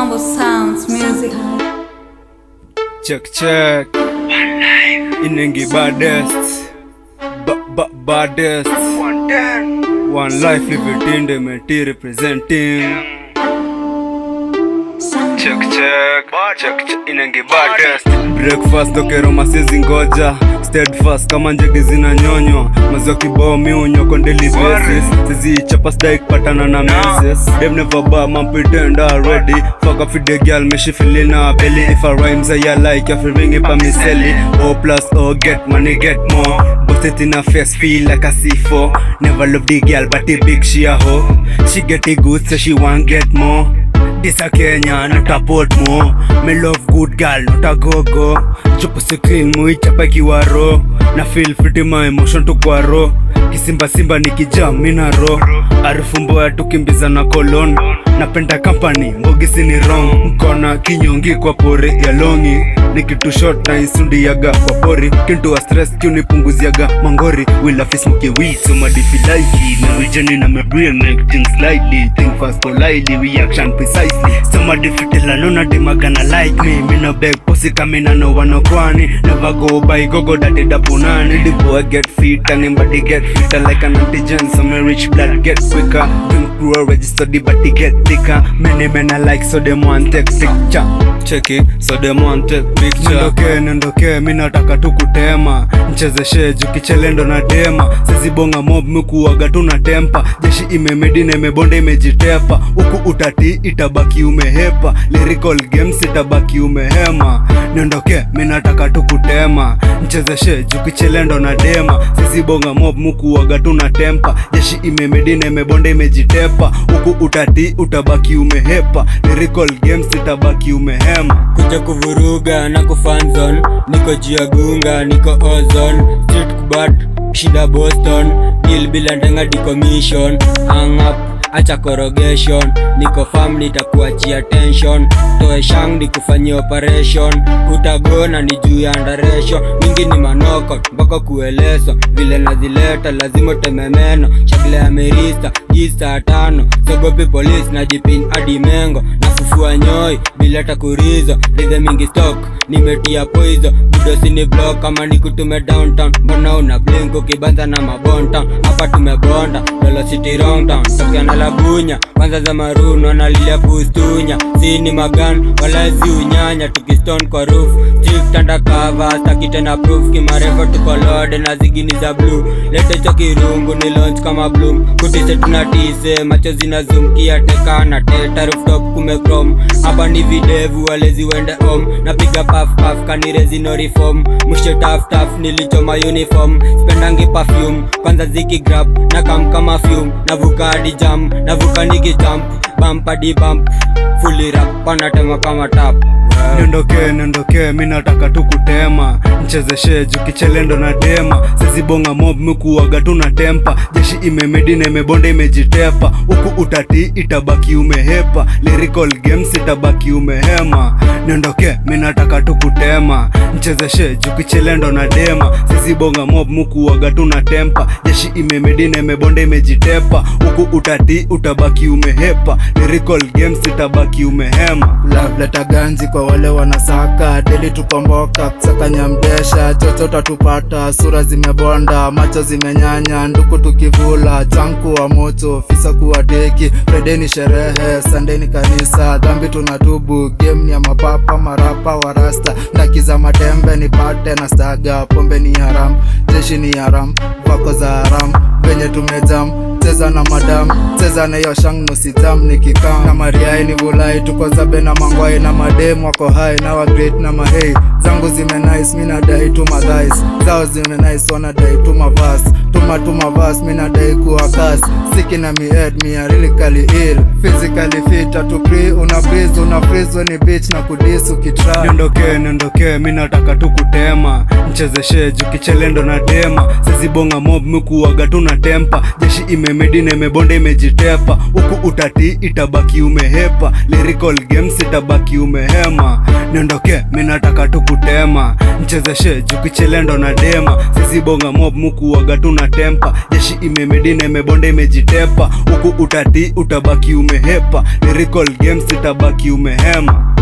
Mambo Sounds Music. Check. One life. Inengi baddest. Baddest. One life live it in the meti representing. Check. Inengi baddest. Breakfast dokero masezi ngoja. Steadfast kama njegi zinanyonywa. Maziwa kibao miunyo kwa daily basis. Sizi chapa sdai kupatana na messes. Them never bar man pretend already. Fuck up with the girl me she feeling her belly. If I rhymes I like you feel ring it pa me selly. O plus O get money get more. But it in her face feel like a C4. Never love the girl but the big she a hoe. She get it good so she want get more. This a Kenya, not a Portmore. Me love good girl, not a go-go. Chupa se clean, mui chapa kiwa raw. Na feel free my emotion to kwa raw. Kisimba nikijam, mina raw. Arufu mboya tukimbiza na kolon. Napenda company, mbogi sini wrong. Mkona kinyongi kwa pore ya longi. Nikitu short na isundi yaga kwa pori. Kintu wa stress kiuni punguzi yaga mangori. We love smoky weed, so madifi likey. Me region na me brain make things slightly. Think fast politely, reaction precisely. Somebody fitila nona dema gonna like me. Me no beg pussy kamina no one no kwani. Never go by gogo that did punani. The boy get fit and him body get fitter like an antigen. So me rich blood get quicker. Drink brewer register the body get thicker. Many men I like so them want take picture. Check it, so them want take picture. Nendoke, mina taka tukutema. Nchezeshe jukichelendo na dema. Sezi bonga mob mikuwaga tuna tempa. Jeshi imemedine mebonde imejitepa. Uku utati itabaki umehepa. Lyrical games itabaki umehema. Nendoke, mina taka tukutema. Nchezeshe jukichelendo na dema. Sezi bonga mob mikuwaga tuna tempa. Jeshi imemedine mebonde imejitepa. Uku utati utabaki umehepa. Lyrical games itabaki umehema. Kuja kuvuruga na kufanzon. Niko jiagunga, niko ozone. Street kubat, shida Boston. Deal bila ndenga decommission. Hang up, acha corrugation. Niko farm nitakuachia tension. Toe shang nikufanyia operation. Utagona ni juu ya ndaresho. Mingi ni manoko, mpaka kueleso. Vile nazileta lazima tememeno. Shagle ya merista, gisa 5. Sogopi police na jipin adi mengo. Nafufua nyoi, bila takurizo. Rize mingi stock, nimetia poizo. Budosi ni block kama nikutume downtown. Mbona una blink ukibanza na mabonta. Hapa tumebonda, Lolo City wrong town. Tokea na lagunya, kwanza za maroon wanalilia kustunya. Sini magan, wala zi unyanya. Tukistone kwa roof, strict undercover. Staki tena proof, kimarevo tuko lode na zigini za blue. Lete choki rungu ni launch kama bloom. Kutise tunatise, macho zina zoom. Kia teka na teta, rooftop kume chrome. Hapa ni videvu, walezi wende home. Napiga puff kanirezi no reform. Mushe tough nilichoma uniform. Spendangi perfume, kwanza ziki grab. Na kama fume, navuka hadi jam. Navuka niki jump, bump hadi bump. Fully rap, panatema kama tap. Nendoke, mina taka tukutema. Nchezeshe jukichelendo na dema. Sezi bonga mob mikuwaga tuna tempa. Jeshi imemedine mebonde imejitepa. Uku utati itabaki umehepa. Lyrical games itabaki umehema. Nendoke, mina taka tukutema. Nchezeshe jukichelendo na dema. Sezi bonga mob mikuwaga tuna tempa. Jeshi imemedine mebonde imejitepa. Uku utati utabaki umehepa. Lyrical games itabaki umehema. Love letter ganzi kwa wale wanasaka. Daily tukomboka, kusaka nyamdesha. Chocho tatupata, sura zimebonda. Macho zimenyanya, nduku tukivula. Chanku wa moto, fisa kuwa deki. Friday ni sherehe, Sunday ni kanisa. Dhambi tunatubu, game ni ya mapapa. Marapa wa rasta, ndakiza matembe nipate na staga. Pombe ni haram, jeshi ni haram. Vako za haram, venye tumejam. Cheza na madam, cheza na yo shang no si jam nikikam. Na mariai ni vulai, tuko zabe na mangwai. Na madem wako high, na wa great na mahei. Zangu zime nice, mina dai tu madhais. Zao zime nice, wana dai tu mavas. Tuma vas, mina dai kuwa kas. Siki na mi head, me a really kali ill. Physically fit, atu pre, una breeze. Una freeze when ni bitch na kudisu kitry. Nendoke, mina taka tukutema. Nchezeshe jukichelendo na dema. Sezi bonga mob mikuwaga tuna tempa. Jeshi ime imemedi na imebonda imejitepa. Huku utati itabaki umehepa, lyrical games itabaki umehema. Niondoke minataka tu kutema, nchezeshe jukichelendo na dema. Sisi bonga mob muku waga tuna tempa, jeshi imemedi na imebonda imejitepa. Huku utati utabaki umehepa, lyrical games itabaki umehema.